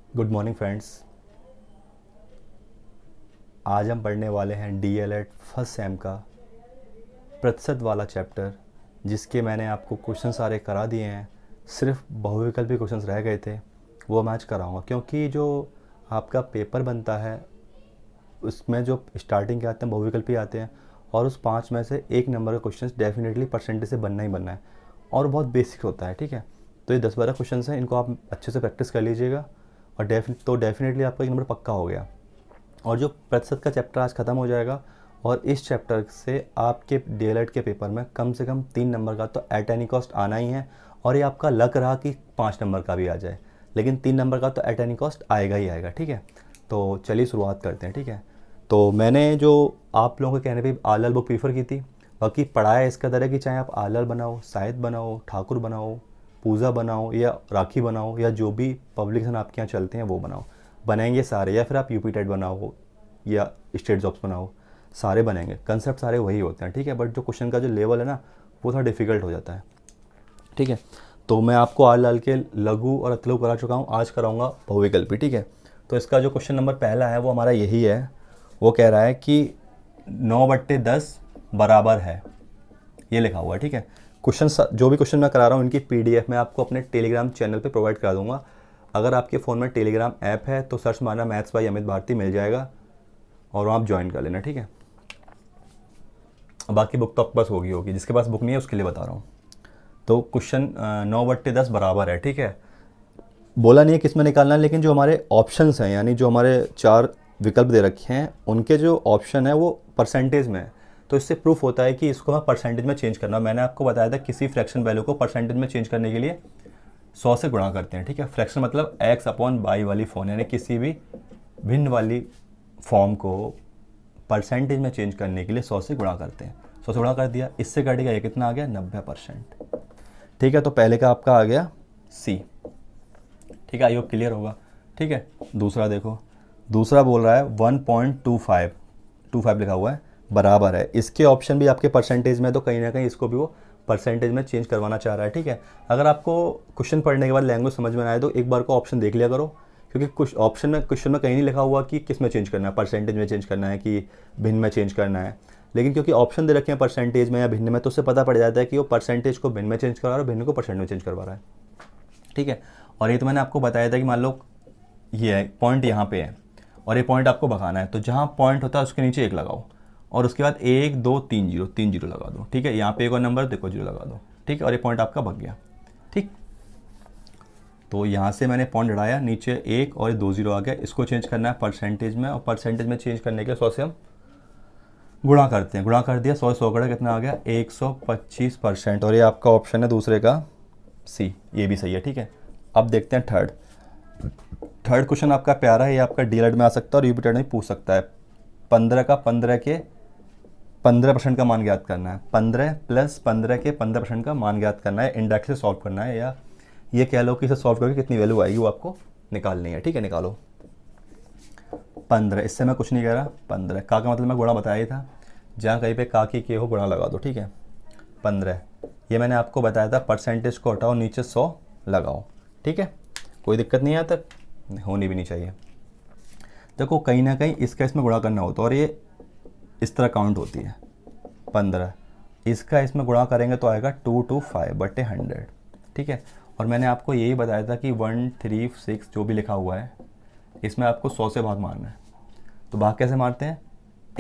Good morning friends. आज हम पढ़ने वाले हैं डीएलएड फर्स्ट सेम का प्रतिशत वाला चैप्टर, जिसके मैंने आपको क्वेश्चन सारे करा दिए हैं। सिर्फ बहुविकल्पी क्वेश्चंस रह गए थे, वो मैं आज कराऊंगा। क्योंकि जो आपका पेपर बनता है उसमें जो स्टार्टिंग के आते हैं बहुविकल्पी आते हैं, और उस 5 में से एक नंबर का क्वेश्चन डेफिनेटली परसेंटेज से बनना ही बनना है, और बहुत बेसिक होता है। ठीक है, तो ये 10-12 क्वेश्चन हैं, इनको आप अच्छे से प्रैक्टिस कर लीजिएगा और डेफिनेटली आपका एक नंबर पक्का हो गया। और जो प्रतिशत का चैप्टर आज ख़त्म हो जाएगा, और इस चैप्टर से आपके डीएलएड के पेपर में कम से कम 3 नंबर का तो एट एनी कॉस्ट आना ही है। और ये आपका लक रहा कि 5 नंबर का भी आ जाए, लेकिन 3 नंबर का तो एट एनी कॉस्ट आएगा ही आएगा। ठीक है, तो चलिए शुरुआत करते हैं। ठीक है, तो मैंने जो आप लोगों के कहने पे आलल बुक प्रीफर की थी, बाकी पढ़ाया इसका तरह कि चाहे आप आलल बनाओ, साहिद बनाओ, ठाकुर बनाओ, पूजा बनाओ या राखी बनाओ, या जो भी पब्लिकेशन आपके यहाँ चलते हैं वो बनाओ, बनाएंगे सारे। या फिर आप यूपी टेट बनाओ या स्टेट जॉब्स बनाओ, सारे बनेंगे। कंसेप्ट सारे वही होते हैं। ठीक है, बट जो क्वेश्चन का जो लेवल है ना, वो थोड़ा डिफिकल्ट हो जाता है। ठीक है, तो मैं आपको आल लाल के लघु और अतलु करा चुका हूँ, आज कराऊंगा बहुविकल्पी। ठीक है, तो इसका जो क्वेश्चन नंबर पहला है वो हमारा यही है। वो कह रहा है कि 9/10 बराबर है, ये लिखा हुआ है। ठीक है, क्वेश्चन जो भी क्वेश्चन मैं करा रहा हूँ इनकी पीडीएफ मैं आपको अपने टेलीग्राम चैनल पे प्रोवाइड करा दूंगा। अगर आपके फ़ोन में टेलीग्राम ऐप है तो सर्च मारना मैथ्स बाय अमित भारती, मिल जाएगा और वहाँ आप ज्वाइन कर लेना। ठीक है, बाकी बुक तो आपके पास होगी, जिसके पास बुक नहीं है उसके लिए बता रहा हूँ। तो क्वेश्चन 9/10 बराबर है। ठीक है, बोला नहीं है किस में निकालना है, लेकिन जो हमारे ऑप्शंस हैं, यानी जो हमारे 4 विकल्प दे रखे हैं, उनके जो ऑप्शन है वो परसेंटेज में है। तो इससे प्रूफ होता है कि इसको मैं परसेंटेज में चेंज करना। मैंने आपको बताया था किसी फ्रैक्शन वैल्यू को परसेंटेज में चेंज करने के लिए 100 से गुणा करते हैं। ठीक है, फ्रैक्शन मतलब x/y वाली फॉर्म, यानी किसी भी भिन्न वाली फॉर्म को परसेंटेज में चेंज करने के लिए 100 से गुणा करते हैं। 100 से गुणा कर दिया, इससे कटेगा ये कितना आ गया, 90%। ठीक है, तो पहले का आपका आ गया सी। ठीक है, आई होप क्लियर होगा। ठीक है, दूसरा देखो, दूसरा बोल रहा है 1.25 लिखा हुआ है, बराबर है। इसके ऑप्शन भी आपके परसेंटेज में, तो कहीं ना कहीं इसको भी वो परसेंटेज में चेंज करवाना चाह रहा है। ठीक है, अगर आपको क्वेश्चन पढ़ने के बाद लैंग्वेज समझ में आए तो एक बार को ऑप्शन देख लिया करो, क्योंकि कुछ ऑप्शन में क्वेश्चन में कहीं नहीं लिखा हुआ कि किस में चेंज करना है, परसेंटेज में चेंज करना है कि भिन्न में चेंज करना है। लेकिन क्योंकि ऑप्शन दे रखे हैं परसेंटेज में या भिन्न में, तो उससे पता पड़ जाता है कि वो परसेंटेज को भिन्न में चेंज करवा रहा है और भिन्न को परसेंट में चेंज करवा रहा है। ठीक है, और ये तो मैंने आपको बताया था कि मान लो ये है पॉइंट यहाँ पे है और ये पॉइंट आपको भगाना है, तो जहाँ पॉइंट होता है उसके नीचे 1 लगाओ और उसके बाद 1 2 3 0 3 0 लगा दो। ठीक है, यहाँ पे एक और नंबर देखो 0 लगा दो। ठीक है, और ये पॉइंट आपका भग गया। ठीक, तो यहाँ से मैंने पॉइंट हटाया, नीचे 1 और 2 0 आ गया। इसको चेंज करना है परसेंटेज में, और परसेंटेज में चेंज करने के 100 से हम गुणा करते हैं। गुणा कर दिया, 100 कड़ा कितना आ गया, 125%। और ये आपका ऑप्शन है दूसरे का सी, ये भी सही है। ठीक है, अब देखते हैं थर्ड क्वेश्चन आपका प्यारा है, ये आपका डीएलएड में आ सकता है और यूपीटेट में पूछ सकता है। 15 का 15 के 15% का मान ज्ञात करना है। 15 + 15 के 15% का मान ज्ञात करना है, इंडेक्स से सॉल्व करना है, या ये कह लो कि इसे सॉल्व करके कितनी वैल्यू आएगी वो आपको निकालनी है। ठीक है, निकालो 15, इससे मैं कुछ नहीं कह रहा। 15 का मतलब मैं गुणा बताया ही था, जहाँ कहीं पे का की के हो गुणा लगा दो। ठीक है, 15 ये मैंने आपको बताया था, परसेंटेज को हटाओ, नीचे 100 लगाओ। ठीक है, कोई दिक्कत नहीं है, तक होनी भी नहीं चाहिए। देखो कहीं ना कहीं इसका इसमें गुणा करना होता है, और ये इस तरह काउंट होती है। 15 इसका इसमें गुणा करेंगे तो आएगा 225/100। ठीक है, और मैंने आपको यही बताया था कि 136 जो भी लिखा हुआ है इसमें आपको 100 से भाग मारना है। तो भाग कैसे मारते हैं,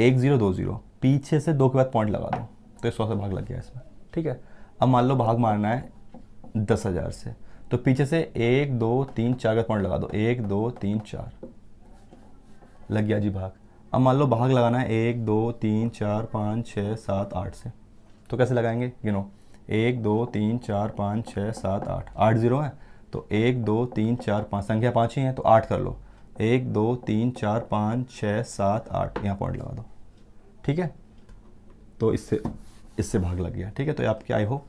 1 0 2 0, पीछे से 2 के बाद पॉइंट लगा दो, तो ये 100 से भाग लग गया इसमें। ठीक है, अब मान लो भाग मारना है 10,000 से, तो पीछे से 1 2 3 4 का पॉइंट लगा दो, 1 2 3 4 लग गया जी भाग। अब मान लो भाग लगाना है 1 2 3 4 5 6 7 8 से, तो कैसे लगाएंगे, गिनो 1 2 3 4 5 6 7 8, 8 0 है, तो 1 2 3 4 5, संख्या 5 ही है तो 8 कर लो, 1 2 3 4 5 6 7 8, यहाँ पॉइंट लगा दो। ठीक है, तो इससे भाग लग गया। ठीक है, तो ये आपकी आई होप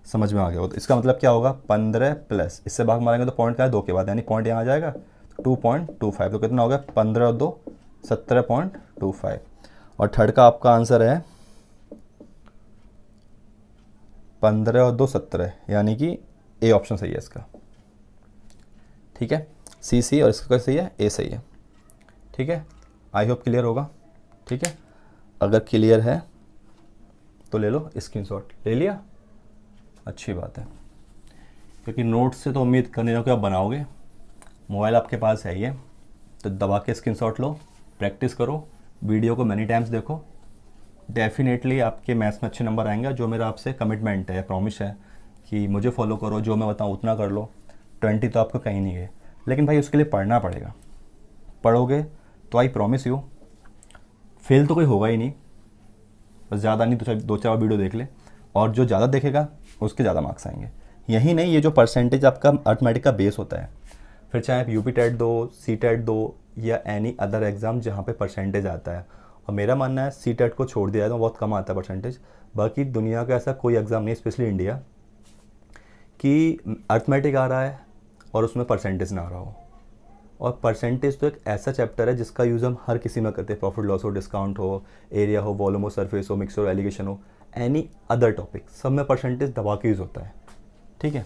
समझ में आ गया हो। तो इसका मतलब क्या होगा, 15 प्लस इससे भाग मारेंगे तो पॉइंट का है 2 के बाद, यानी पॉइंट यहाँ आ जाएगा 2.25, तो कितना हो गया, 15 और 2 17.25। और थर्ड का आपका आंसर है 15 और 2 17, यानी कि ए ऑप्शन सही है इसका। ठीक है, सी सही है और इसका सही है, ए सही है। ठीक है, आई होप क्लियर होगा। ठीक है, अगर क्लियर है तो ले लो स्क्रीनशॉट। ले लिया, अच्छी बात है, क्योंकि नोट्स से तो उम्मीद करने हो कि आप बनाओगे। मोबाइल आपके पास है ही है, तो दबा के स्क्रीनशॉट लो, प्रैक्टिस करो, वीडियो को मैनी टाइम्स देखो। डेफिनेटली आपके मैथ्स में अच्छे नंबर आएंगे। जो मेरा आपसे कमिटमेंट है, प्रॉमिस है कि मुझे फॉलो करो, जो मैं बताऊँ उतना कर लो। 20 तो आपको कहीं नहीं है, लेकिन भाई उसके लिए पढ़ना पड़ेगा। पढ़ोगे तो आई प्रॉमिस यू फेल तो कोई होगा ही नहीं। बस ज़्यादा नहीं तो 2-4 वीडियो देख ले, और जो ज़्यादा देखेगा उसके ज़्यादा मार्क्स आएंगे। यही नहीं, ये जो परसेंटेज आपका अर्थमेटिक का बेस होता है, फिर चाहे आप यूपी टेट दो, सी टेट दो, या एनी अदर एग्ज़ाम जहाँ पे परसेंटेज आता है। और मेरा मानना है सी टेट को छोड़ दिया है तो बहुत कम आता है परसेंटेज। बाकी दुनिया का ऐसा कोई एग्ज़ाम नहीं, स्पेशली इंडिया, कि अर्थमेटिक आ रहा है और उसमें परसेंटेज ना आ रहा हो। और परसेंटेज तो एक ऐसा चैप्टर है जिसका यूज़ हम हर किसी में करते हैं। प्रॉफिट लॉस हो, डिस्काउंट हो, एरिया हो, वॉल्यूम हो, सरफेस हो, मिक्सर हो, एलिगेशन हो, एनी अदर टॉपिक, सब में परसेंटेज दबा के यूज़ होता है। ठीक है,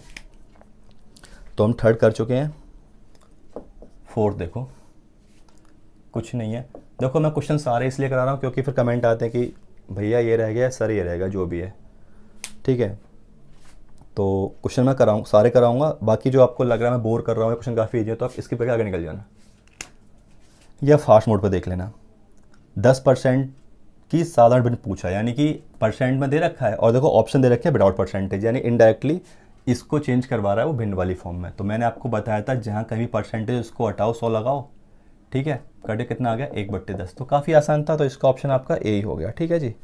तो हम थर्ड कर चुके हैं। फोर्थ देखो, कुछ नहीं है। देखो मैं क्वेश्चन सारे इसलिए करा रहा हूँ क्योंकि फिर कमेंट आते हैं कि भैया ये रह गया, सर ये रहेगा, जो भी है। ठीक है, तो क्वेश्चन मैं कराऊँ, सारे कराऊंगा। बाकी जो आपको लग रहा है मैं बोर कर रहा हूँ, क्वेश्चन काफ़ी ईजी है, तो आप इसके पे आगे निकल जाना या फास्ट मोड पर देख लेना। 10% की साधारण भिन्न पूछा, यानी कि परसेंट में दे रखा है और देखो ऑप्शन दे रखे हैं विदाउट परसेंटेज, यानी इनडायरेक्टली इसको चेंज करवा रहा है वो भिन्न वाली फॉर्म में। तो मैंने आपको बताया था जहाँ कहीं परसेंटेज उसको हटाओ, 100 लगाओ। ठीक है, कटे कितना आ गया, 1/10। तो काफ़ी आसान था, तो इसका ऑप्शन आपका ए ही हो गया। ठीक है जी,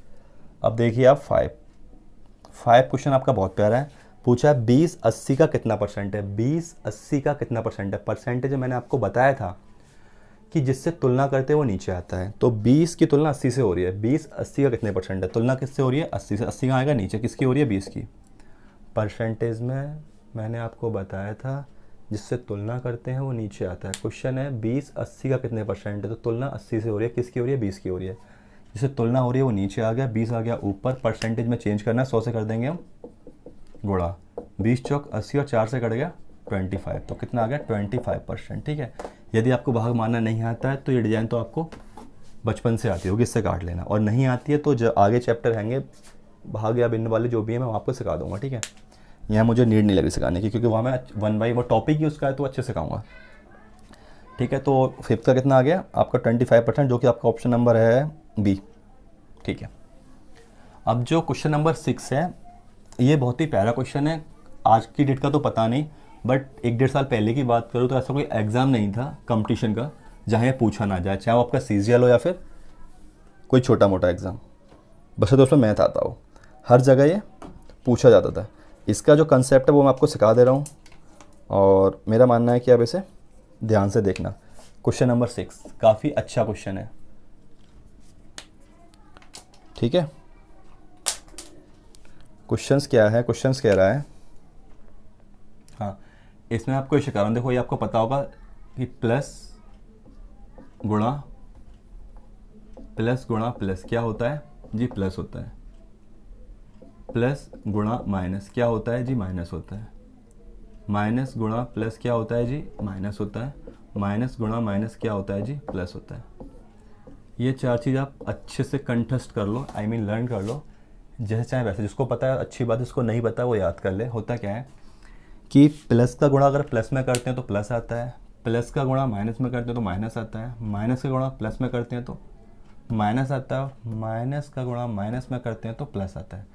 अब देखिए आप 5 क्वेश्चन आपका बहुत प्यारा है। पूछा है 20/80 का कितना परसेंट है। 20/80 का कितना परसेंट है। परसेंटेज मैंने आपको बताया था कि जिससे तुलना करते हैं वो नीचे आता है। तो 20 की तुलना 80 से हो रही है। 20/80 का कितने परसेंट है, तुलना किससे हो रही है, 80 से। 80 कहाँ आएगा, नीचे। किसकी हो रही है, 20 की। परसेंटेज में मैंने आपको बताया था जिससे तुलना करते हैं वो नीचे आता है। क्वेश्चन है 20/80 का कितने परसेंट है, तो तुलना 80 से हो रही है। किसकी हो रही है, 20 की हो रही है। जिससे तुलना हो रही है वो नीचे आ गया, 20 आ गया ऊपर। परसेंटेज में चेंज करना है, 100 से कर देंगे हम गुणा। 20 चौक 80 और 4 से कट गया 25, तो कितना आ गया, 25%। ठीक है, यदि आपको भाग मानना नहीं आता है तो ये डिज़ाइन तो आपको बचपन से आती होगी, इससे काट लेना। और नहीं आती है तो जो आगे चैप्टर हैंगे भाग या भिन्न वाले जो भी है मैं आपको सिखा दूंगा। ठीक है, यहाँ मुझे नीड नहीं लगी सिखाने की, क्योंकि वहाँ मैं 1 बाई वो टॉपिक ही उसका है तो अच्छे से सिखाऊंगा। ठीक है, तो फिफ्थ का कितना आ गया आपका 25%, जो कि आपका ऑप्शन नंबर है बी। ठीक है, अब जो क्वेश्चन नंबर 6 है, ये बहुत ही प्यारा क्वेश्चन है। आज की डेट का तो पता नहीं, बट 1-1.5 साल पहले की बात करूँ तो ऐसा कोई एग्ज़ाम नहीं था कंपटीशन का जहाँ ये पूछा ना जाए, चाहे वो आपका सीजीएल हो या फिर कोई छोटा मोटा एग्ज़ाम, बस तो उसमें मैथ आता हो। हर जगह ये पूछा जाता था। इसका जो कंसेप्ट है वो मैं आपको सिखा दे रहा हूँ, और मेरा मानना है कि आप इसे ध्यान से देखना। क्वेश्चन नंबर 6 काफ़ी अच्छा क्वेश्चन है। ठीक है, क्वेश्चंस क्या है, क्वेश्चंस कह रहा है, हाँ इसमें आपको इसे कारण देखो, ये आपको पता होगा कि प्लस गुणा प्लस क्या होता है जी, प्लस होता है। प्लस गुणा माइनस क्या होता है जी, माइनस होता है। माइनस गुणा प्लस क्या होता है जी, माइनस होता है। माइनस गुणा माइनस क्या होता है जी, प्लस होता है। ये 4 चीज़ आप अच्छे से कंठस्थ कर लो, आई मीन लर्न कर लो, जैसे चाहे वैसे। जिसको पता है अच्छी बात है, जिसको नहीं पता वो याद कर ले। होता क्या है कि प्लस का गुणा अगर प्लस में करते हैं तो प्लस आता है, प्लस का गुणा माइनस में करते हैं तो माइनस आता है, माइनस का गुणा प्लस में करते हैं तो माइनस आता है, माइनस का गुणा माइनस में करते हैं तो प्लस आता है।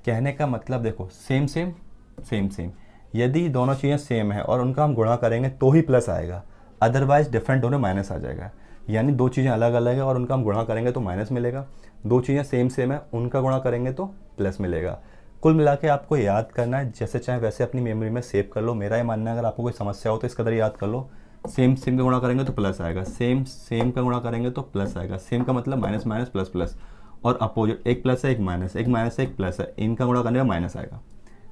कहने का मतलब देखो, सेम सेम सेम सेम, यदि दोनों चीज़ें सेम है और उनका हम गुणा करेंगे तो ही प्लस आएगा, अदरवाइज डिफरेंट होने माइनस आ जाएगा। यानी दो चीज़ें अलग अलग है और उनका हम गुणा करेंगे तो माइनस मिलेगा, दो चीज़ें सेम सेम है उनका गुणा करेंगे तो प्लस मिलेगा। कुल मिला के आपको याद करना है, जैसे चाहे वैसे अपनी मेमोरी में सेव कर लो। मेरा ये मानना है अगर आपको कोई समस्या हो तो इस कदर याद कर लो। सेम सेम का गुणा करेंगे तो प्लस आएगा, सेम सेम का गुणा करेंगे तो प्लस आएगा। सेम का मतलब माइनस माइनस प्लस प्लस, और अपोजिट एक प्लस है एक माइनस, एक माइनस है एक प्लस है, इनका गुणा करने में माइनस आएगा।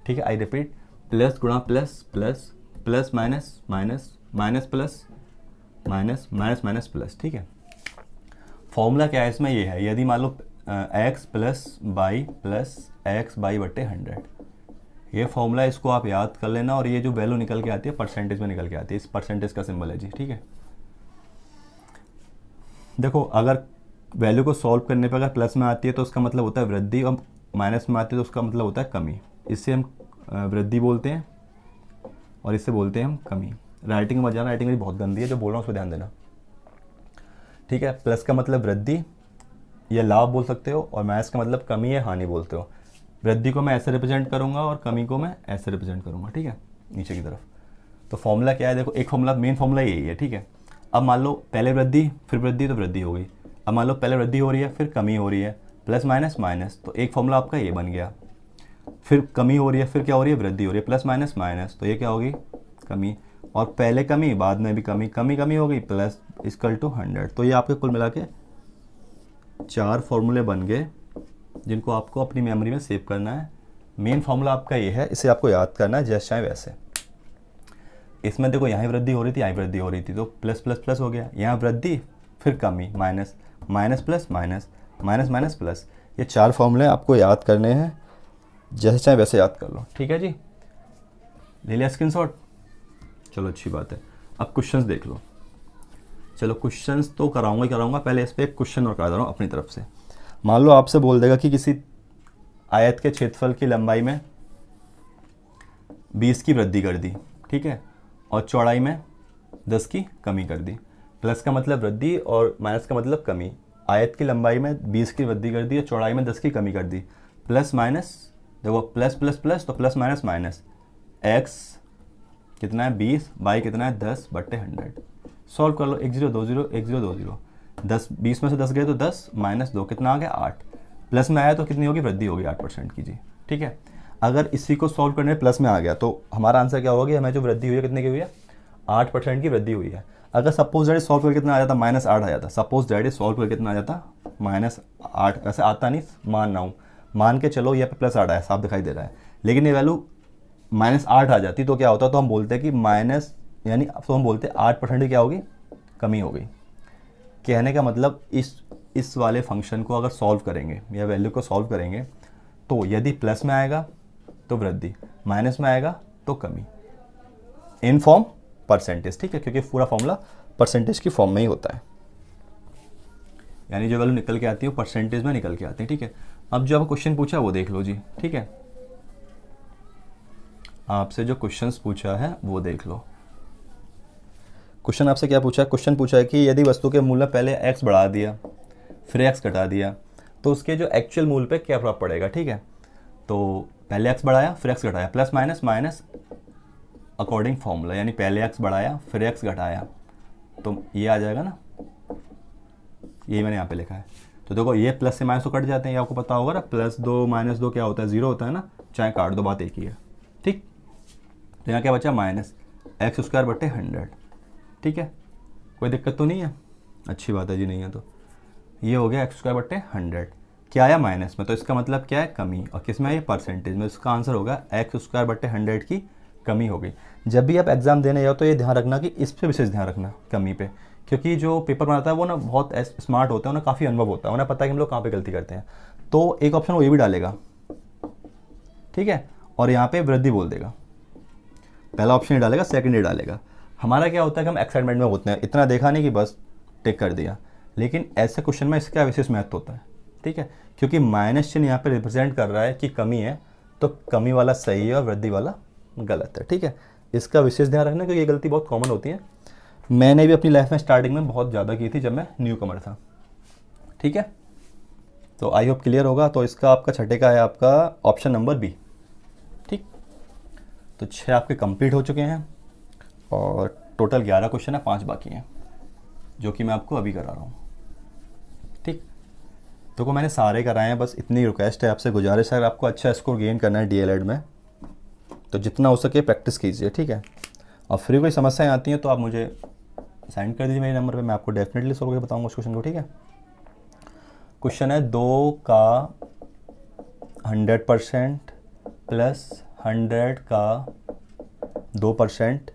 ठीक है, आई रिपीट, प्लस गुणा plus plus, plus minus minus, minus plus minus, minus minus plus. ठीक है, फॉर्मूला क्या है इसमें, ये है यदि मान लो x plus by plus x by बटे 100, ये फॉर्मूला, इसको आप याद कर लेना, और ये जो वैल्यू निकल के आती है परसेंटेज में निकल के आती है, इस परसेंटेज का सिंबल है जी, ठीक है। देखो अगर वैल्यू को सॉल्व करने पर अगर प्लस में आती है तो उसका मतलब होता है वृद्धि, और माइनस में आती है तो उसका मतलब होता है कमी। इससे हम वृद्धि बोलते हैं और इससे बोलते हैं हम कमी। राइटिंग में जाना, राइटिंग मेरी बहुत गंदी है, जो बोल रहा हूँ उस पर ध्यान देना, ठीक है। प्लस का मतलब वृद्धि या लाभ बोल सकते हो, और माइनस का मतलब कमी या हानि बोलते हो। वृद्धि को मैं ऐसे रिप्रेजेंट करूंगा और कमी को मैं ऐसे रिप्रेजेंट करूंगा, ठीक है, नीचे की तरफ। तो फॉर्मूला क्या है, देखो एक फॉर्मूला, मेन फॉर्मूला यही है, ठीक है। अब मान लो पहले वृद्धि फिर वृद्धि, तो वृद्धि हो गई। अब मान लो पहले वृद्धि हो रही है फिर कमी हो रही है, प्लस माइनस माइनस, तो एक फॉर्मूला आपका ये बन गया। फिर कमी हो रही है, फिर क्या हो रही है, वृद्धि हो रही है, प्लस माइनस माइनस, तो ये क्या होगी, कमी। और पहले कमी बाद में भी कमी, कमी कमी हो गई, प्लस इक्वल टू 100। तो ये आपके कुल मिला के 4 फॉर्मूले बन गए, जिनको आपको अपनी मेमोरी में सेव करना है। मेन फॉर्मूला आपका ये है, इसे आपको याद करना है जैसे चाहे वैसे। इसमें देखो यहाँ वृद्धि हो रही थी, यहाँ वृद्धि हो रही थी, तो प्लस प्लस प्लस हो गया, यहाँ वृद्धि फिर कमी, minus minus plus minus, minus minus plus. ये 4 फॉर्मूले आपको याद करने हैं, जैसे चाहे वैसे याद कर लो, ठीक है जी। ले लिया स्क्रीनशॉट, चलो अच्छी बात है। अब क्वेश्चंस देख लो। चलो क्वेश्चंस तो कराऊंगा ही कराऊंगा, पहले इस पर एक क्वेश्चन और करा दे रहा हूँ अपनी तरफ से। मान लो आपसे बोल देगा कि किसी आयत के क्षेत्रफल की लंबाई में 20 की वृद्धि कर दी, ठीक है, और चौड़ाई में 10 की कमी कर दी। प्लस का मतलब वृद्धि और माइनस का मतलब कमी। आयत की लंबाई में 20 की वृद्धि कर दी और चौड़ाई में 10 की कमी कर दी। प्लस माइनस, देखो प्लस प्लस प्लस, तो प्लस माइनस माइनस, एक्स कितना है 20, बाई कितना है 10/100। सॉल्व कर लो, 1 0 2 0 1 0 2 0, 10 20 में से 10 गए तो 10 माइनस 2 कितना आ गया 8। प्लस में आया तो कितनी होगी, वृद्धि होगी 8% की जी, ठीक है। अगर इसी को सॉल्व करने में प्लस में आ गया तो हमारा आंसर क्या होगा, हमें जो वृद्धि हुई है कितने की हुई है, 8% की वृद्धि हुई है। अगर सपोज दैट सॉल्व करके कितना आ जाता, -8 आ जाता। सपोज दैट सॉल्व करके कितना आ जाता, -8। ऐसे आता नहीं, मान रहा हूँ, मान के चलो यहाँ पे +8 आया, साफ दिखाई दे रहा है, लेकिन ये वैल्यू -8 आ जाती तो क्या होता, तो हम बोलते हैं कि माइनस, यानी तो हम बोलते हैं 8% की क्या होगी, कमी हो गई। कहने का मतलब इस वाले फंक्शन को अगर सॉल्व करेंगे या वैल्यू को सॉल्व करेंगे तो यदि प्लस में आएगा तो वृद्धि, माइनस में आएगा तो कमी, इन फॉर्म परसेंटेज, ठीक है, क्योंकि पूरा फॉर्मूला परसेंटेज की फॉर्म में ही होता है, यानी जो वैल्यू निकल के आती है वो परसेंटेज में निकल के आती है, ठीक है। अब जो आपको क्वेश्चन पूछा वो देख लो जी, ठीक है, आपसे जो क्वेश्चंस पूछा है वो देख लो। क्वेश्चन आपसे क्या पूछा है, क्वेश्चन पूछा है कि यदि वस्तु के मूल्य में पहले x बढ़ा दिया फिर x घटा दिया तो उसके जो एक्चुअल मूल्य पे क्या प्रभाव पड़ेगा, ठीक है। तो पहले x बढ़ाया फिर x घटाया, plus minus minus according formula, यानी पहले x बढ़ाया फिर x घटाया तो ये आ जाएगा ना, ये मैंने यहाँ पे लिखा है। तो देखो ये प्लस से माइनस तो कट जाते हैं, ये आपको पता होगा ना, +2 -2 क्या होता है, 0 होता है ना, चाहे काट दो, बात एक ही है, ठीक। तो यहाँ क्या बचा, -x²/100, ठीक है, कोई दिक्कत तो नहीं है, अच्छी बात है जी, नहीं है तो ये हो गया x²/100। क्या आया माइनस में, तो इसका मतलब क्या है, कमी, और किस में है, ये परसेंटेज में, इसका आंसर होगा x²/100 की कमी हो गई। जब भी आप एग्जाम देने जाओ तो ये ध्यान रखना कि इस पर विशेष ध्यान रखना, कमी पे, क्योंकि जो पेपर बनाता है वो ना बहुत स्मार्ट होता है, उन्हें काफ़ी अनुभव होता है, उन्हें पता है कि हम लोग कहाँ पे गलती करते हैं। तो एक ऑप्शन वो ये भी डालेगा, ठीक है, और यहाँ पे वृद्धि बोल देगा, पहला ऑप्शन ही डालेगा, सेकंड ही डालेगा। हमारा क्या होता है कि हम एक्साइटमेंट में होते हैं, इतना देखा नहीं कि बस टिक कर दिया, लेकिन ऐसे क्वेश्चन में इसका विशेष महत्व होता है, ठीक है, क्योंकि माइनस चिन्ह यहाँ पे रिप्रेजेंट कर रहा है कि कमी है, तो कमी वाला सही है और वृद्धि वाला गलत है, ठीक है। इसका विशेष ध्यान रखना क्योंकि ये गलती बहुत कॉमन होती है, मैंने भी अपनी लाइफ में स्टार्टिंग में बहुत ज़्यादा की थी जब मैं न्यू कमर था, ठीक है। तो आई होप क्लियर होगा। तो इसका आपका छठे का है आपका ऑप्शन नंबर बी, ठीक। तो 6 आपके कंप्लीट हो चुके हैं और टोटल 11 क्वेश्चन है, 5 बाकी हैं जो कि मैं आपको अभी करा रहा हूँ, ठीक। तो मैंने सारे कराए हैं, बस इतनी रिक्वेस्ट है आपसे, गुजारिश है, आपको अच्छा स्कोर गेन करना है डीएलएड में तो जितना हो सके प्रैक्टिस कीजिए, ठीक है। और फिर कोई समस्याएं आती हैं तो आप मुझे सेंड कर दीजिए मेरे नंबर पे, मैं आपको डेफिनेटली सॉल्व करके बताऊंगा उस क्वेश्चन को, ठीक है। क्वेश्चन है 2 का 100% प्लस 100 का 2%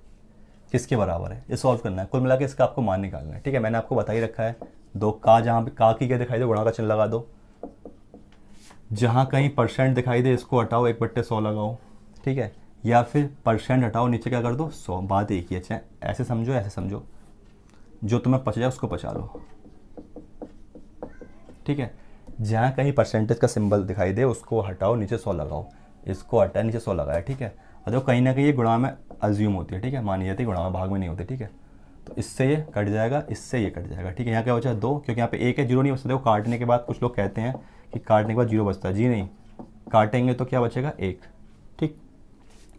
किसके बराबर है, ये सॉल्व करना है। कुल मिला के इसका आपको मान निकालना है, ठीक है। मैंने आपको बता ही रखा है, 2 का, जहाँ पे का की क्या दिखाई दे गुणा का चिन्ह लगा दो, जहाँ कहीं परसेंट दिखाई दे इसको हटाओ, 1/100 लगाओ, ठीक है, या फिर परसेंट हटाओ नीचे क्या कर दो 100, बात एक ही है। चाहे ऐसे समझो ऐसे समझो, जो तुम्हें पच जाए उसको पचा लो, ठीक है। जहाँ कहीं परसेंटेज का सिंबल दिखाई दे उसको हटाओ, नीचे 100 लगाओ, इसको हटाए नीचे 100 लगाया, ठीक है। और देखो कहीं ना कहीं ये गुणा में अज्यूम होती है, ठीक है, मानी जाती है, गुणा में भाग में नहीं होती, ठीक है। तो इससे ये कट जाएगा, इससे ये कट जाएगा, ठीक है। यहाँ क्या बचा 2, क्योंकि यहाँ पे 1 है, 0 नहीं बचता। देखो काटने के बाद कुछ लोग कहते हैं कि काटने के बाद 0 बचता है, जी नहीं, काटेंगे तो क्या बचेगा 1, ठीक।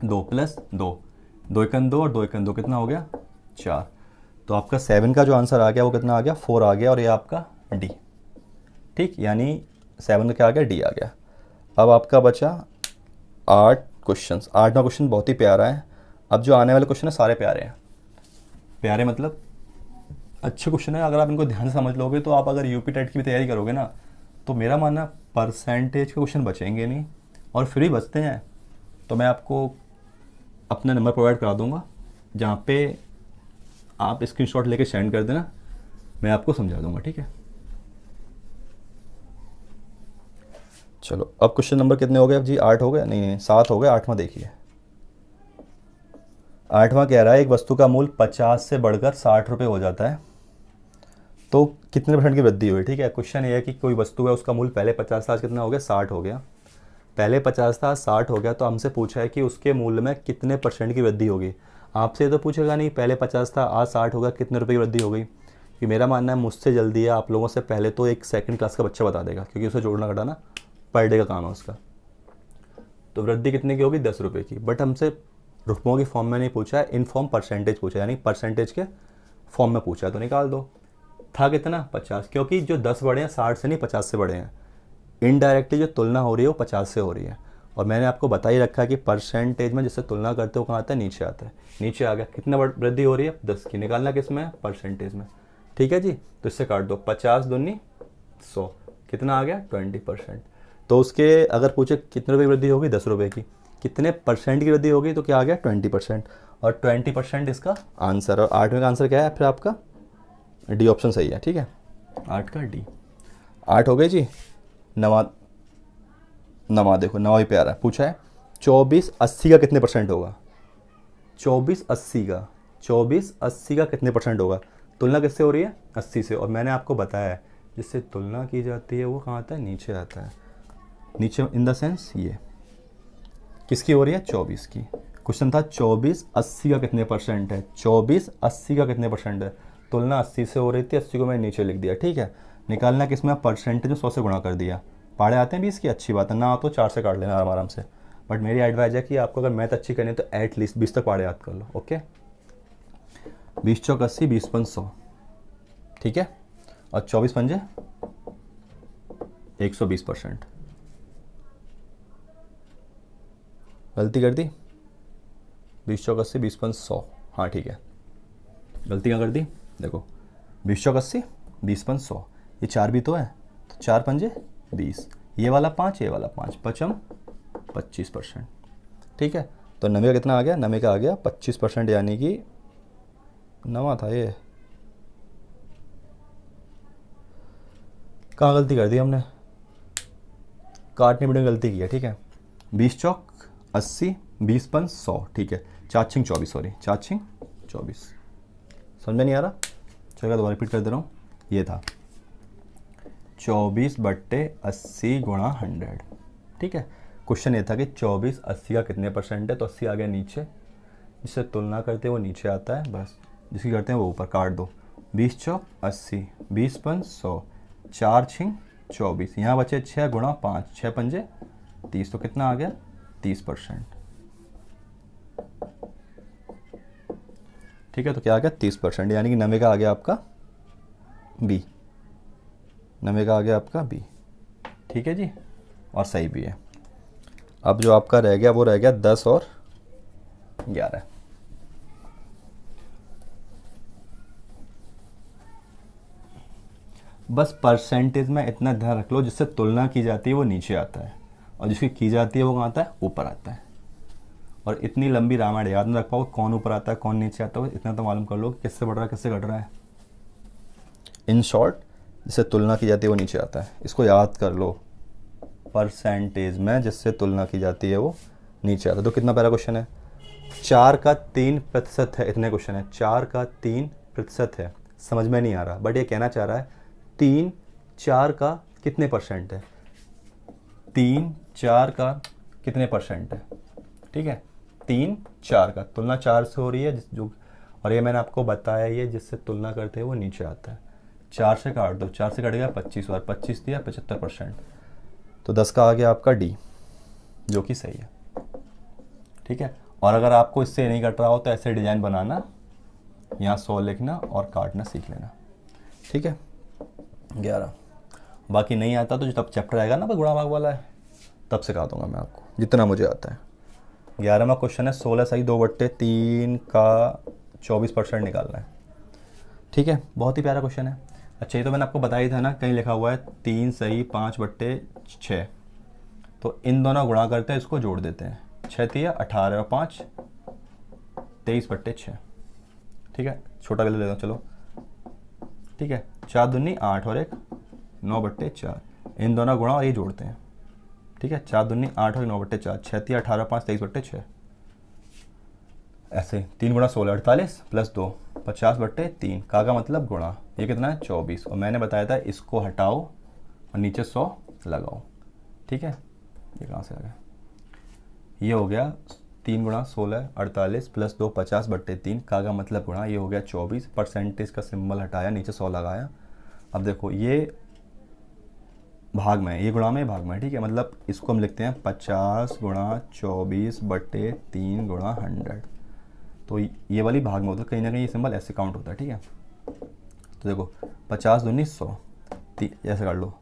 2 + 2, 2 एकन 2 और 2 एकन 2 कितना हो गया 4। तो आपका 7 का जो आंसर आ गया वो कितना आ गया 4 आ गया, और ये आपका डी, ठीक, यानी 7 का क्या आ गया डी आ गया। अब आपका बचा 8 क्वेश्चन। 8वां क्वेश्चन बहुत ही प्यारा है। अब जो आने वाले क्वेश्चन है सारे प्यारे हैं, प्यारे मतलब अच्छे क्वेश्चन है। अगर आप इनको ध्यान से समझ लोगे तो आप अगर यूपी टेट की भी तैयारी करोगे ना, तो मेरा मानना परसेंटेज के क्वेश्चन बचेंगे नहीं, और फिर भी बचते हैं तो मैं आपको अपना नंबर प्रोवाइड करा दूंगा, जहाँ पे आप स्क्रीनशॉट लेके सेंड कर देना, मैं आपको समझा दूंगा, ठीक है। चलो अब क्वेश्चन नंबर कितने हो गए अब जी, 8 हो गए, नहीं 7 हो गए। 8वां देखिए। 8वां कह रहा है एक वस्तु का मूल्य 50 से बढ़कर 60 रुपये हो जाता है तो कितने % की वृद्धि हुई, ठीक है। क्वेश्चन ये है कि कोई वस्तु है उसका मूल्य पहले 50 था, आज कितना हो गया 60 हो गया। पहले 50 था 60 हो गया, तो हमसे पूछा है कि उसके मूल्य में कितने % की वृद्धि होगी। आपसे ये तो पूछेगा नहीं पहले 50 था आज 60 हो गया कितने रुपये की वृद्धि हो गई, कि मेरा मानना है मुझसे जल्दी है आप लोगों से पहले तो एक सेकंड क्लास का बच्चा बता देगा, क्योंकि उसे जोड़ना घटाना पर डे का काम है उसका। तो वृद्धि कितने की होगी 10 रुपये की, बट हमसे रुपयों की फॉर्म में नहीं पूछा है, इन फॉर्म परसेंटेज पूछा है, यानी परसेंटेज के फॉर्म में पूछा है, तो निकाल दो। था कितना 50, क्योंकि जो 10 बड़े हैं 60 से नहीं 50 से बड़े हैं, इनडायरेक्टली जो तुलना हो रही है वो 50 से हो रही है। और मैंने आपको बता ही रखा है कि परसेंटेज में जिससे तुलना करते हो कहाँ आता है नीचे आता है, नीचे आ गया। कितना वृद्धि हो रही है 10 की, निकालना किस में परसेंटेज में, ठीक है जी। तो इससे काट दो, 50 दूनी 100, कितना आ गया 20%। तो उसके अगर पूछे कितने रुपये की वृद्धि होगी 10 रुपये की, कितने % की वृद्धि होगी, तो क्या आ गया 20%, और 20% इसका आंसर। और 8वें का आंसर क्या है फिर आपका डी ऑप्शन सही है, ठीक है, 8 का डी। 8 हो गए जी। नवा देखो, नवा भी प्यारा है, पूछा है 2480 का कितने % होगा। 2480 का कितने % होगा। तुलना किससे हो रही है 80 से, और मैंने आपको बताया है जिससे तुलना की जाती है वो कहाँ आता है नीचे आता है, नीचे इन द सेंस ये किसकी हो रही है 24 की। क्वेश्चन था 2480 का कितने % है, 2480 का कितने % है। तुलना 80 से हो रही थी, 80 को मैंने नीचे लिख दिया, ठीक है। निकालना किसमें परसेंटेज 100 से गुणा कर दिया, पाड़े आते हैं 20 की, अच्छी बात है ना, तो 4 से काट लेना आराम से। बट मेरी एडवाइज है कि आपको अगर मैथ अच्छी करनी है तो एटलीस्ट 20 तक पाड़े याद कर लो, ओके। 20 चौक 80, 20 पंच 100, ठीक है, और 24 पंजे 120%। गलती कर दी, 20 चौक 80, 20 पंच 100, हाँ ठीक है, गलती क्या कर दी, देखो 20 चौक 80, 20 पंच 100, ये 4 भी तो है, तो 4 पंजे 20, ये वाला 5, ये वाला 5, पचम 25%, ठीक है। तो 90 का कितना आ गया, 90 का आ गया 25%, यानी कि 9 था ये, कहाँ गलती कर दी हमने, काटने पीटने में गलती की है, ठीक है। 20 चौक 80, 20 पंच 100, ठीक है, 4 छिंग 24, सॉरी 4 छिंग 24, समझ में नहीं आ रहा, चलो दोबारा रिपीट कर दे रहा हूँ। ये था 24/80 गुणा 100, ठीक है। क्वेश्चन ये था कि 2480 का कितने % है, तो 80 आ गया नीचे, जिससे तुलना करते हैं वो नीचे आता है, बस जिसकी करते हैं वो ऊपर, काट दो। 20 चौक 80, 20 पंच 100, 4 छिंग 24, यहाँ बचे 6 गुणा 5, 6 पंजे 30, तो कितना आ गया 30%, ठीक है। तो क्या आ गया 30%, यानी कि 90 का आ गया आपका बी, 90 का आ गया आपका बी, ठीक है जी, और सही भी है। अब जो आपका रह गया वो रह गया 10 और 11। बस परसेंटेज में इतना ध्यान रख लो, जिससे तुलना की जाती है वो नीचे आता है, और जिसकी की जाती है वो कहाँ आता है ऊपर आता है। और इतनी लंबी रामायण याद नहीं रख पाओ कौन ऊपर आता है कौन नीचे आता है, इतना तो मालूम कर लो कि किससे बढ़ रहा है किससे घट रहा है। इन शॉर्ट जिससे तुलना की जाती है वो नीचे आता है, इसको याद कर लो, परसेंटेज में जिससे तुलना की जाती है वो नीचे आता है। तो कितना प्यारा क्वेश्चन है, 4 का 3% है, इतने क्वेश्चन है, 4 का 3% है। समझ में नहीं आ रहा, बट ये कहना चाह रहा है 3 4 का कितने परसेंट है, 3 4 का कितने परसेंट है। ठीक है, 3 4 का तुलना 4 से हो रही है जो, और ये मैंने आपको बताया, ये जिससे तुलना करते हैं वो नीचे आता है। 4 से काट दो, 4 से कट गया 25 और 25 दिया 75%। तो 10 का आ गया आपका डी, जो कि सही है। ठीक है, और अगर आपको इससे नहीं कट रहा हो तो ऐसे डिज़ाइन बनाना, यहाँ 100 लिखना और काटना सीख लेना। ठीक है, 11। बाकी नहीं आता तो जब चैप्टर आएगा ना गुणा भाग वाला है तब सिखा दूंगा मैं आपको जितना मुझे आता है। 11वां क्वेश्चन है 16 सही 2/3 का 24% निकालना है। ठीक है, बहुत ही प्यारा क्वेश्चन है। अच्छा, ये तो मैंने आपको बताया था ना, कहीं लिखा हुआ है 3 सही 5/6। तो इन दोनों गुणा करते हैं, इसको जोड़ देते हैं। 6 तिया 18 और 5 23/6। ठीक है, छोटा ले लेता हूँ चलो। ठीक है, 4 दूनी 8 और 1 9/4। इन दोनों गुणा और ये जोड़ते हैं। ठीक है, 4 दूनी 8 और 9/4। 6 तिया 18 5 23/6। ऐसे 3 गुणा 16 48 प्लस 2 50/3 का मतलब गुणा, ये कितना है 24। और मैंने बताया था इसको हटाओ और नीचे 100 लगाओ। ठीक है, ये कहाँ से आ गया, ये हो गया 3 गुणा 16 48 प्लस 2 50/3 का मतलब गुणा, ये हो गया 24। परसेंटेज का सिंबल हटाया, नीचे 100 लगाया। अब देखो ये भाग में, ये गुणा में भाग में। ठीक है, मतलब इसको हम लिखते हैं 50 गुणा 24/3 गुणा 100। तो ये वाली भाग में होता है, कहीं ना कहीं ये सिंबल ऐसे काउंट होता है। ठीक है, तो देखो 50 दूनी 100, ऐसे कर लो,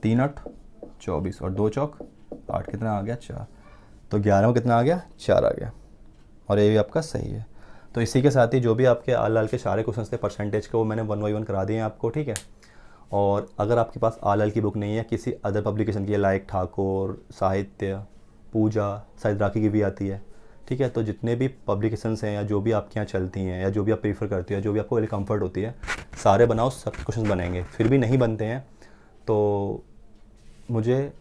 3 8 24 और 2 चौक 8, कितना आ गया 4। तो 11 में कितना आ गया 4 आ गया, और ये भी आपका सही है। तो इसी के साथ ही जो भी आपके आल आल के सारे क्वेश्चन थे परसेंटेज के, वो मैंने 1 बाई 1 करा दिए हैं आपको। ठीक है, और अगर आपके पास आल आल की बुक नहीं है, किसी अदर पब्लिकेशन की है, लाइक ठाकुर साहित्य, पूजा, शायद राखी की भी आती है। ठीक है, तो जितने भी पब्लिकेशंस हैं या जो भी आपके यहाँ चलती हैं या जो भी आप प्रीफर करते हो, जो भी आपको वेल कंफर्ट होती है, सारे बनाओ, सब क्वेश्चन बनेंगे। फिर भी नहीं बनते हैं तो मुझे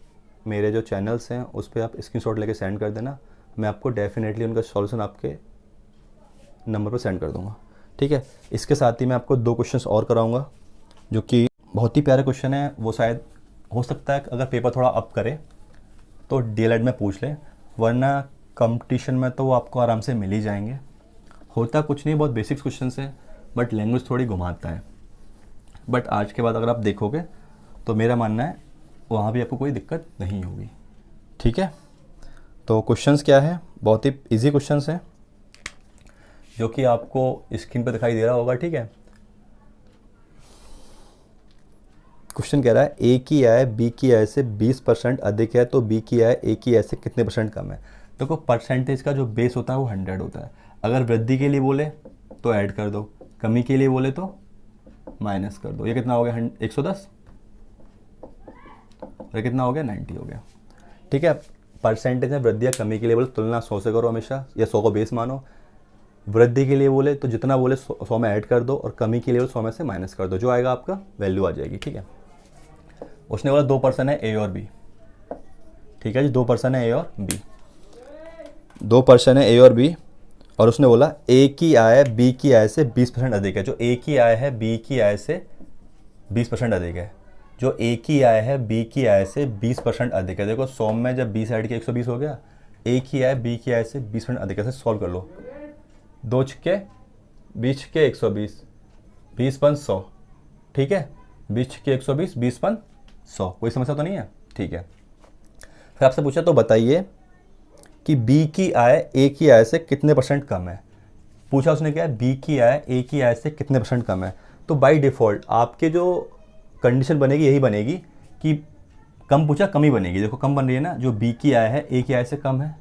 मेरे जो चैनल्स हैं उस पर आप स्क्रीनशॉट लेके सेंड कर देना, मैं आपको डेफिनेटली उनका सॉल्यूशन आपके नंबर पर सेंड कर दूंगा। ठीक है, इसके साथ ही मैं आपको 2 क्वेश्चंस और कराऊंगा जो कि बहुत ही प्यारे क्वेश्चन है। वो शायद हो सकता है अगर पेपर थोड़ा अप करे तो डीएलएड में पूछ ले, वरना कंपटीशन में तो वो आपको आराम से मिल ही जाएंगे। होता कुछ नहीं, बहुत बेसिक्स क्वेश्चन है, बट लैंग्वेज थोड़ी घुमाता है। बट आज के बाद अगर आप देखोगे तो मेरा मानना है वहाँ भी आपको कोई दिक्कत नहीं होगी। ठीक है, तो क्वेश्चंस क्या है, बहुत ही इजी क्वेश्चंस हैं जो कि आपको स्क्रीन पर दिखाई दे रहा होगा। ठीक है, क्वेश्चन कह रहा है ए की आय बी की आय से 20% अधिक है तो बी की आय ए की आय से कितने % कम है। देखो परसेंटेज का जो बेस होता है वो 100 होता है। अगर वृद्धि के लिए बोले तो ऐड कर दो, कमी के लिए बोले तो माइनस कर दो। ये कितना हो गया 110, और ये कितना हो गया 90 हो गया। ठीक है, परसेंटेज में वृद्धि या कमी के लिए बोले तुलना 100 से करो हमेशा, या 100 को बेस मानो। वृद्धि के लिए बोले तो जितना बोले 100 में ऐड कर दो, और कमी के लिए 100 में से माइनस कर दो, जो आएगा आपका वैल्यू आ जाएगी। ठीक है, उसने बोला 2 पर्सन है ए और बी। ठीक है जी, 2 पर्सन है ए और बी, 2 पर्सन है ए और बी, और उसने बोला ए की आय बी की आय से 20% अधिक है। जो ए की आय है बी की आय से 20% अधिक है, जो ए की आय है बी की आय से 20% अधिक है। देखो 100 में जब 20 ऐड किया 120 हो गया। ए की आय बी की आय से 20% अधिक है, सॉल्व कर लो। 2 छक्के 20 छक्के 120, 20 पन 100। ठीक है, 20 छक्के 120, 20 पन 100। कोई समस्या तो नहीं है। ठीक है, फिर आपसे पूछा तो बताइए कि बी की आय ए की आय से कितने % कम है। पूछा उसने क्या है, बी की आय ए की आय से कितने % कम है। तो बाय डिफ़ॉल्ट आपके जो कंडीशन बनेगी यही बनेगी कि कम पूछा कम ही बनेगी। देखो कम बन रही है ना, जो बी की आय है ए की आय से कम है,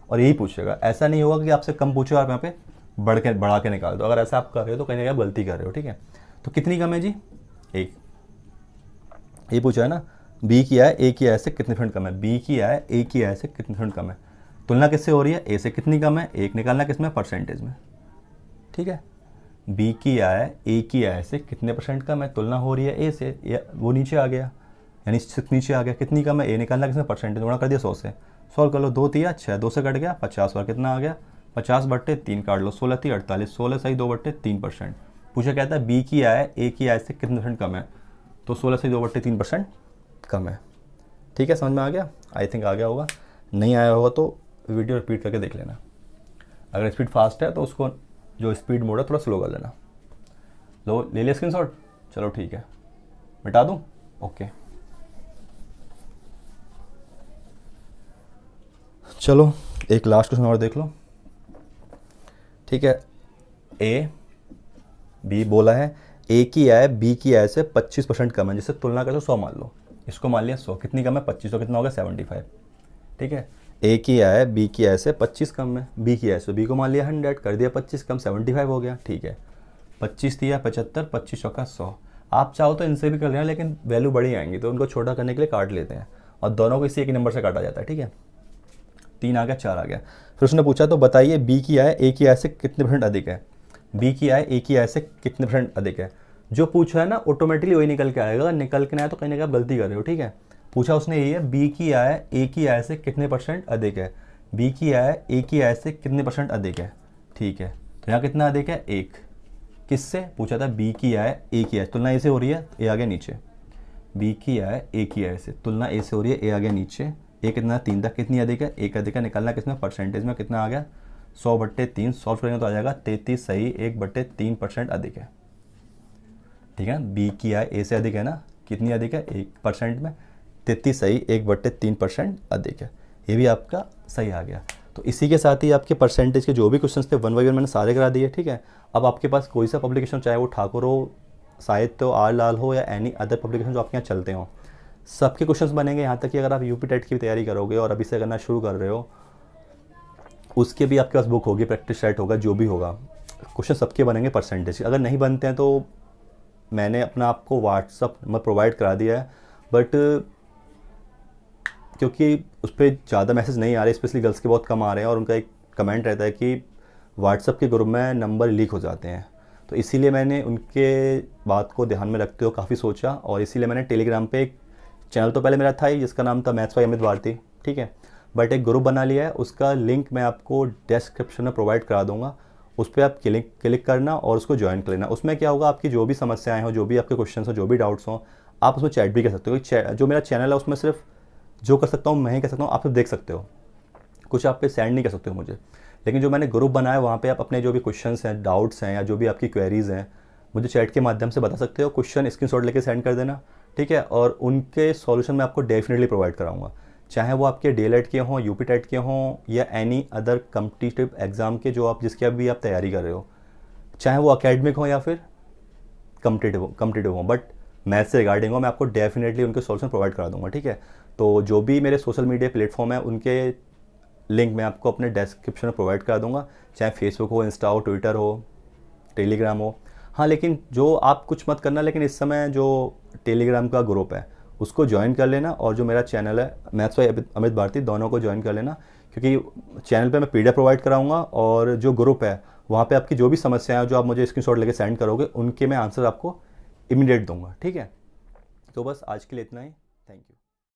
और यही पूछेगा। ऐसा नहीं होगा कि आपसे कम पूछेगा आप यहाँ पे बढ़ा के निकाल दो। अगर ऐसा आप कर रहे हो तो कहीं ना कहीं आप गलती कर रहे हो। ठीक है, तो कितनी कम है जी, 1। ये पूछा है ना, बी की आय ए की आय से कितने % कम है। बी की आय ए की आय से कितने % कम है, तुलना किससे हो रही है, ए से कितनी कम है, 1 निकालना किसमें, परसेंटेज में। ठीक है, बी की आय ए की आय से कितने % कम है, तुलना हो रही है ए से, वो नीचे आ गया, यानी नीचे आ गया, कितनी कम है, ए निकालना किसमें, परसेंटेज, गुणा कर दिया 100 से। सॉल्व कर लो, 2 तिया 6, 2 से कट गया 50 और कितना आ गया 50/3 काट लो, 16 × 48, 16 सही 2/3%। पूछा कहता है बी की आय ए की आय से कितने % कम है, तो 16 सही 2/3% कम है। ठीक है, समझ में आ गया? आई थिंक आ गया होगा, नहीं आया होगा तो वीडियो रिपीट करके देख लेना। अगर स्पीड फास्ट है तो उसको जो स्पीड मोड है थोड़ा स्लो कर लेना। लो ले लिया स्क्रीनशॉट, चलो ठीक है, मिटा दूँ? ओके चलो एक लास्ट क्वेश्चन और देख लो। ठीक है, ए बी बोला है ए की आय बी की आय से 25% कम है, जिससे तुलना करो 100 मान लो, इसको मान लिया 100, कितनी कम है 25, तो कितना होगा 75। ठीक है, ए की आय बी की आय से 25 कम है, बी की आय से बी को मान लिया 100, कर दिया 25 कम, 75 हो गया। ठीक है, 25 दिया 75, 25 चौका 100। आप चाहो तो इनसे भी कर लेना, लेकिन वैल्यू बड़ी आएंगी तो उनको छोटा करने के लिए काट लेते हैं, और दोनों को इसी एक नंबर से काटा जाता है। ठीक है, 3 आ गया 4 आ गया। फिर उसने पूछा तो बताइए बी की आय ए की आय से कितने % अधिक है, बी की आय ए की आय से कितने % अधिक है। जो पूछा है ना ऑटोमेटिकली वही निकल के आएगा, निकल के ना आए तो कहीं ना कहीं आप गलती कर रहे हो। ठीक है, पूछा उसने यही है बी की आय ए की आय से कितने % अधिक है, बी की आय ए की आय से कितने % अधिक है। ठीक है, तो यहाँ कितना अधिक है 1, किससे पूछा था, बी की आय ए की आय, तुलना ए से हो रही है, ए आ गया नीचे, बी की आय ए की आय से तुलना ए से हो रही है, ए आ गया नीचे, ए कितना 3 तक कितनी अधिक है, एक अधिक है, निकालना किसमें परसेंटेज में, कितना आ गया 100/3, सॉल्व करेंगे तो आ जाएगा 33 सही 1/3% अधिक है। ठीक है, बी की आय ए से अधिक है ना, कितनी अधिक है 1% में, 33 सही 1/3% अधिक है। ये भी आपका सही आ गया। तो इसी के साथ ही आपके परसेंटेज के जो भी क्वेश्चंस थे 1 बाय 1 मैंने सारे करा दिए। ठीक है, अब आपके पास कोई सा पब्लिकेशन, चाहे वो ठाकुर हो, साहित्य हो, आर लाल हो, या एनी अदर पब्लिकेशन जो आपके यहाँ चलते हो, सबके क्वेश्चंस बनेंगे। यहाँ तक कि अगर आप यूपी टेट की तैयारी करोगे और अभी से करना शुरू कर रहे हो, उसके भी आपके पास बुक होगी, प्रैक्टिस सेट होगा, जो भी होगा, क्वेश्चन सबके बनेंगे परसेंटेज। अगर नहीं बनते हैं तो मैंने अपना आपको व्हाट्सअप नंबर प्रोवाइड करा दिया है, बट क्योंकि उस पर ज़्यादा मैसेज नहीं आ रहे, स्पेशली गर्ल्स के बहुत कम आ रहे हैं, और उनका एक कमेंट रहता है कि व्हाट्सअप के ग्रुप में नंबर लीक हो जाते हैं, तो इसीलिए मैंने उनके बात को ध्यान में रखते हुए काफ़ी सोचा, और इसीलिए मैंने टेलीग्राम पे एक चैनल तो पहले मेरा था ही जिसका नाम था मैथ्स बाय अमित भारती। ठीक है, बट एक ग्रुप बना लिया है, उसका लिंक मैं आपको डिस्क्रिप्शन में प्रोवाइड करा दूंगा, उस पर आप क्लिक करना और उसको ज्वाइन कर लेना। उसमें क्या होगा, आपकी जो भी समस्याएं हो, जो भी आपके क्वेश्चन हो, जो भी डाउट्स हो, आप उसमें चैट भी कर सकते हो। जो मेरा चैनल है उसमें सिर्फ जो कर सकता हूँ मैं ही कर सकता हूँ, आप सब देख सकते हो, कुछ आप पे सेंड नहीं कर सकते हो मुझे। लेकिन जो मैंने ग्रुप बनाया वहाँ पे आप अपने जो भी क्वेश्चंस हैं, डाउट्स हैं, या जो भी आपकी क्वेरीज़ हैं, मुझे चैट के माध्यम से बता सकते हो। क्वेश्चन स्क्रीनशॉट लेके सेंड कर देना। ठीक है, और उनके सॉल्यूशन मैं आपको डेफिनेटली प्रोवाइड कराऊंगा, चाहे वो आपके डीएलएड के हों, यूपी टेट के हों, या एनी अदर कम्पिटिटिव एग्जाम के जो आप जिसकी अभी आप तैयारी कर रहे हो, चाहे वो अकेडमिक हो या फिर कम्पिटिटिव हो, बट मैथ से रिगार्डिंग हो, मैं आपको डेफिनेटली उनके सॉल्यूशन प्रोवाइड करा दूंगा। ठीक है, तो जो भी मेरे सोशल मीडिया प्लेटफॉर्म है उनके लिंक मैं आपको अपने डिस्क्रिप्शन में प्रोवाइड करा दूंगा, चाहे फेसबुक हो, इंस्टा हो, ट्विटर हो, टेलीग्राम हो। हाँ, लेकिन जो आप कुछ मत करना, लेकिन इस समय जो टेलीग्राम का ग्रुप है उसको ज्वाइन कर लेना, और जो मेरा चैनल है मैथ्स बाय अमित भारती, दोनों को ज्वाइन कर लेना, क्योंकि चैनल पे मैं पीडीएफ प्रोवाइड कराऊंगा, और जो ग्रुप है वहाँ पे आपकी जो भी समस्याएं हैं, जो आप मुझे स्क्रीनशॉट लेके सेंड करोगे, उनके मैं आंसर आपको इमीडिएट दूंगा। ठीक है, तो बस आज के लिए इतना ही, थैंक यू।